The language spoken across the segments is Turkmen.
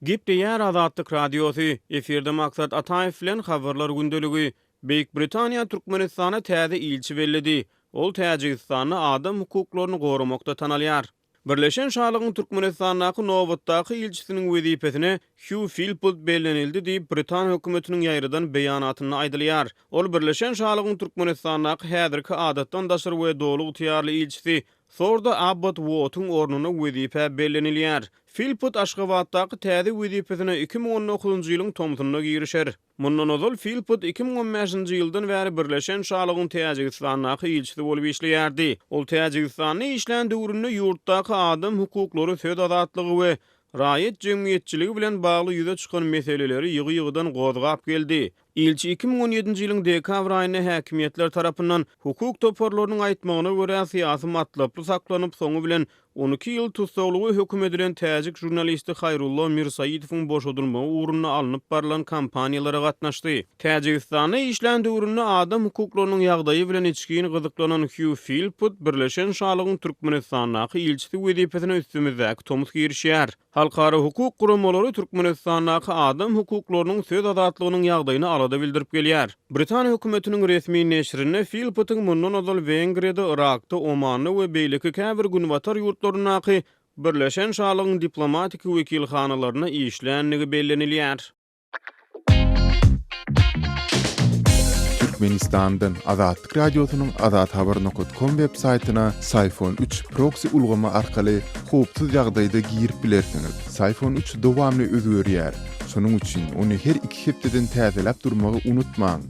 Gipdiýär Azatlyk Radiosu, eferde maksat Ataýew bilen habarlar gündeligi. Beýik Britaniýa Türkmenistana täze ilçi bellidi. Ol Täjikistany adam hukuklaryny goramakda tanalýar. Birleşen Şahlagyň Türkmenistanaky nowatdaky ilçisiniň wezipesine Hugh Philpott bellenildi diýip Britaniýa hökümetiniň ýaýradan beýanatyny aýdylýar. Ol Birleşen Şahlagyň Türkmenistanaky häzirki adatdan daşyr we dolug tiýarly ilçisi Sorda Abbott Wood'un ornuna wezipe bellenilýär. Philpott Aşgabatdaky täze wezipesine 2019-njy ýylyň tomsyna girişer. Mundan ozal Philpott 2015-nji ýyldan bäri Birleşen Şahlagyň Täjikistanaky ilçisi bolup işleýärdi. Ol Täjikistanyň işlän döwründe ýurtdaky adam hukuklary, söz azatlygy we raýat jemgyýetçiligi bilen bagly ýüze çykan meseleleri ýygy-ýygydan gozgap geldi. İlçi 2017-nji ýylyň dekabr aýyna häkimetler tarapyndan hukuk toparlarynyň aýtmagyna görä syýasy matlaply saklanyp soňu bilen 12 ýyl tutsaglygy hökm edilen täjik jurnalisti Hayrullah Mirsaýidowyň boşadylmagy uğruna alınıp barılan kampaniýalara gatnaşdy. Täjikistany işlän döwründe adam hukuklarynyň ýagdaýy bilen içgin gyzyklanan Hugh Philpott Birleşen Şahlagyň Türkmenistanaky ilçisi wezipesine üstümizdäki tomuz girişýär. Halkara hukuk guramalary Türkmenistanaky adam hukuklarynyň söz azatlygynyň ýagdaýyny alada bildirip gelýär. Britaniýa hökümetiniň resmi neşrine Philpottyň mundan ozal Wengriýada, Irakda, Omanda we beýleki käbir günwatar ýurtlarynaky Birleşen Şahlagyň diplomatik wekilhanalaryna işlänligi bellenilýär. Türkmenistan'dan Azatlyk Radiosunyň azathabar.com web saýtyna Sayfon 3 proxy ulgama arkaly howpsuz ýagdaýda girip bilersiňiz. Sayfon 3 dowamly özgörýär. Şonuň üçin ony her 2 hepdeden täzeläp durmagy unutmaň.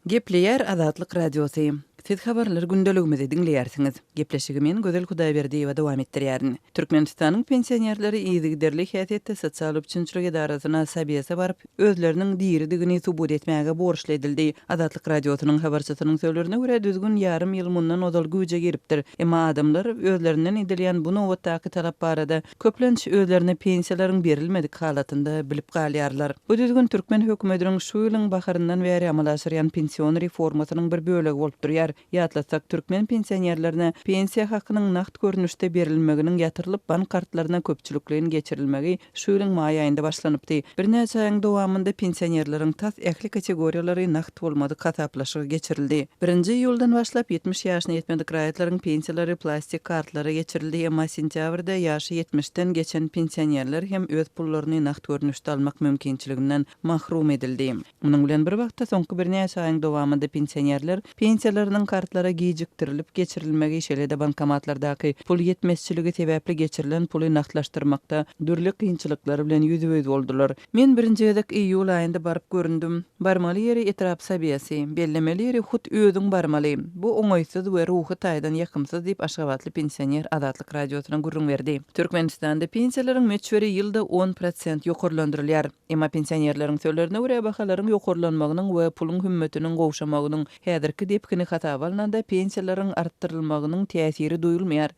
Gepleýär Azatlyk Radiosu. Siz habarlar gündeligimizi dinleýärsiňiz. Gepleşigimiň Gözel Hudaýberdiýewa dowam etdirýär. Türkmenistanyň pensionerleri ýygyderli häsiýetde sosial üçinçilik edarasyna sabiýese barıp, özleriniň diýridigini subut etmäge borçly edildi. Azatlyk Radiosynyň habarçysynyň sözlerine görä düzgün ýarym ýyl mundan ozal güýje giripdir. Emma adamlar özlerinden edilýän bu nowatdaky talap barada köplenç özlerine pensiýalaryň berilmedik halatynda bilip galýarlar. Bu düzgün türkmen hökümetiniň şu ýylyň baharyndan bäri amalaşdyrýan pensiýon reformasynyň bir bölegi bolup durýar. Ýatlasak türkmen pensionerlerine pensiýa hakynyň nakt görnüşde berilmeginiň ýatyrylyp bank kartlaryna köpçülikligiň geçirilmegi şu ýylyň maý aýynda başlanypdy. Bir näçe aýyň dowamında pensionerleriň tas ähli kategoriýalary nakt bolmady kataplaşygy geçirildi. 1-nji ýyldan başlap 70 ýaşyna ýetmedik raýatlaryň pensiýalary plastik kartlary geçirildi. Emma sentýabrda ýaşy 70-den geçen pensionerler hem öz pullaryny nakt görnüşde almak mümkinçiliginden mahrum edildi. Munyň bilen bir wagtda soňky bir näçe aýyň dowamında pensionerler pensiýalarynyň kartlara gijiktirilip geçirilmegi şeýle bankomatlardaky pul ýetmezçiligi sebäpli geçirilen puly naktlaşdyrmakda dürli kynçylyklar bilen ýüzübe boldular. Men 1-nji ýylyk iýul aýynda baryp göründüm. Barmaly ýeri etrap sabiýasy, bellemeli ýeri hut özüň barmaly. Bu oňaýsyz we ruhy taýdan ýakymsyz diýip Aşgabatly pensioner Azatlyk Radiosyna gurrun berdi. Türkmenistanda pensiýalaryň meçberi ýylda 10% ýokurlandyrylýar. Emma pensionerleriň sözlerine görä bahalaryň ýokurlanmagynyň we puluň hümmetiniň gowşamagynyň häzirki depkini hata balnanda pensiýalaryň arttyrylmagynyň täsiri duýulmaýar.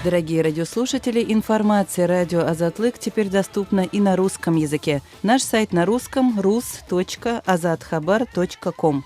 Дорогие радиослушатели, информация «Радио Азатлык» теперь доступна и на русском языке. Наш сайт на русском rus.azathabar.com.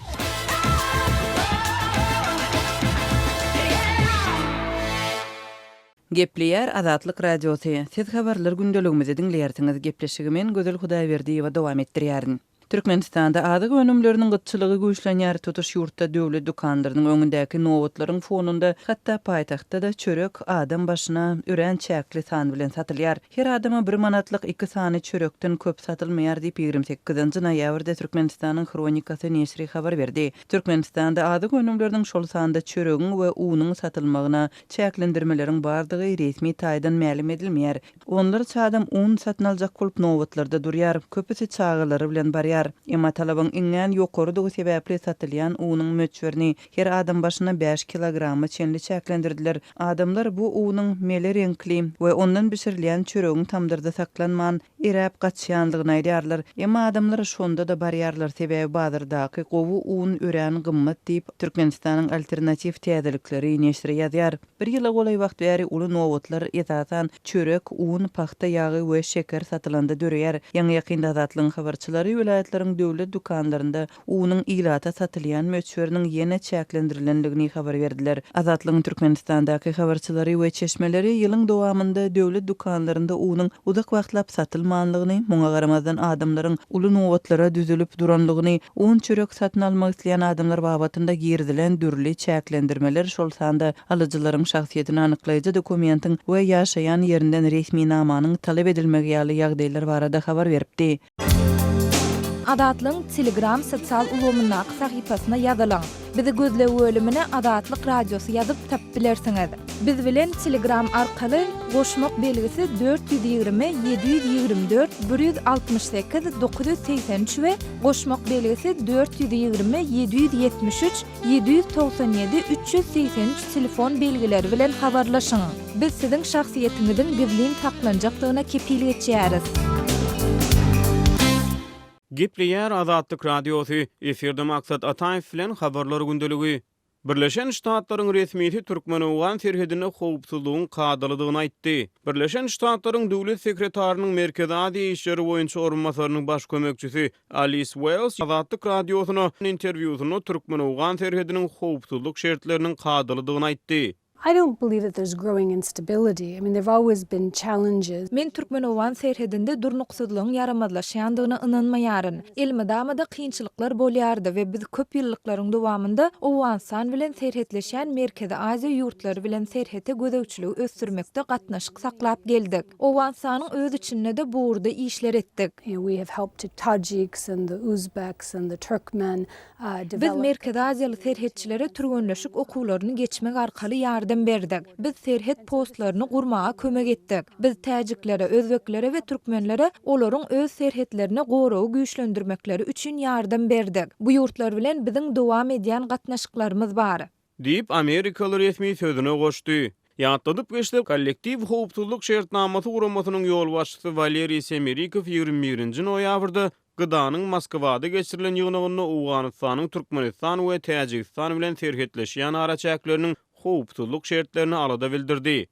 Gepleýär Azatlyk Radiosu. Siz habarlar gündeligimizi dinleýärsiňiz. Gepleşigimen Gözel Hudaýberdiýewa dowam etdirýär. Türkmenistanda adyk önümleriniň gytçylygy güýçlenýär tutuş ýurtda döwlet dukanlarynyň öňündäki nowatlaryň fonunda hatda paýtagtda da çörek adam başyna ören çäkli san bilen satylýar. Her adama 1 manatlyk 2 sany çörekden köp satylmaýar diýip 28-nji noýabrda Türkmenistanyň Kronikasy neşri habar berdi. Türkmenistanda adyk önümleriniň şol sanda çöregiň we unyň satylmagyna çäklendirmeleriň bardygy resmi taýdan ma'lum edilmeýär. Onlar çadam un satyn aljak bolup nowatlarda durýar. Köpüsi çağılary bilen barýar. Emma talabyň iňňän ýokarydygy sebäpli satylýan unyň möçberini her adam başyna 5 kilogramy çenli çäklendirdiler. Adamlar bu unyň mele renkli we ondan bişirilýän çöregiň tamdyrda saklanman eräp gaçýanlygyny aýdýarlar. Emma adamlar şonda da barýarlar sebäbi bazardaky gowy un ören gymmat diýip Türkmenistanyň alternativ täzelikleri neşri ýazýar. Bir ýyla golay wagt bäri uly nowatlar ýetatan çörek, un, paxta ýagy we şeker satylanda dörýär. Ýa-ni ýakynda Azatlyň habarçylary vilayatlaryň döwlet dukanlarynda unyň ilata satylýan möçberiniň ýene çäklendirilendigini habar berdiler. Azatlygyň Türkmenistandaky habarçylary we çeşmeleri ýylyň dowamında döwlet dukanlarynda unyň uzak wagtlap satylmanlygyny, muňa garamazdan adamlaryň uly nowatlara düzülip duranlygyny, un çörek satyn almak isleýän adamlar babatynda girdilen dürli çäklendirmeler şol sanda alyjylaryň şahsiýetini anyklaýjy dokumentin we ýaşaýan ýerinden resmi namanyň talap edilmegi ýaly ýagdaýlar barada habar beripdi. Adatlyň Telegram sosial ulgamyna sahypasyna ýazylaň. Bizi gözle bölümine Adatlyk radiosu ýazyp tap bilersiňiz. Biz bilen Telegram arkaly goşmak belgisi 420 724 168 983 we goşmak belgisi 420 773 797 383 telefon belgileri bilen habarlaşyň. Biz siziň şahsiýetiňiziň gizlin saklanjakdygyna kepillik etýäris. Gepleýär Azatlyk radiosu efirde maksat Ataýew bilen habarlar gündeligi. Birleşen Ştatlaryň resmiýeti Türkmenistan serhedine howpsuzlygyň kadalydygyny aýtdy. Birleşen Ştatlaryň döwlet sekretarinyň Merkezi Aziýa işleri boýunça orunmasarynyň baş kömekçisi Alice Wells Azatlyk radiosyna interwýusyny Türkmenistan serhediniň howpsuzlyk şertleriniň kadalydygyny aýtdy. I don't believe that there's growing instability. I mean, there've always been challenges. Men Türkmenistan serhedinde durnuksyzlygyň yaramazlaşýandygyna ynanmaýaryn. Elmedamada kynçylyklar bolýardy we biz köp ýyllyklaryň dowamında Owganistan bilen serhetleşen Merkezi Aziýa ýurtlary bilen serhete gözegçiligi ösdürmekde gatnaşyk saklap geldik. Owganistanyň öz içinde de buurda işler etdik. You know, we have helped the Tajiks and the Uzbeks and the Turkmen Biz develop. Merkezi Aziýaly serhetçilere türgünleşik okuwlaryny geçmek arkaly ýardam berdik. Biz serhet postlaryny gurmaga kömek etdik. Biz Tajiklere, Özbeklere we Türkmenlere olaryň öz serhetlerini gorawy güýçlendirmekleri üçin ýardam berdik. Bu ýurtlar bilen biziň dowam edýän gatnaşyklarymyz bar. Diýip Amerikaly resmi sözüne goşdy. Ýatladyp geçdi kollektiv howpsuzlyk şertnamasy guramasynyň ýol başçysy Valeriy Semerikov 21-nji noýabrda Gıdanyň Moskwada geçirilen ýygnagyny Owganistanyň Türkmenistan we Täjikistan bilen serhetleşýän ara çäkleriniň howpsuzlyk şertlerini alada bildirdi.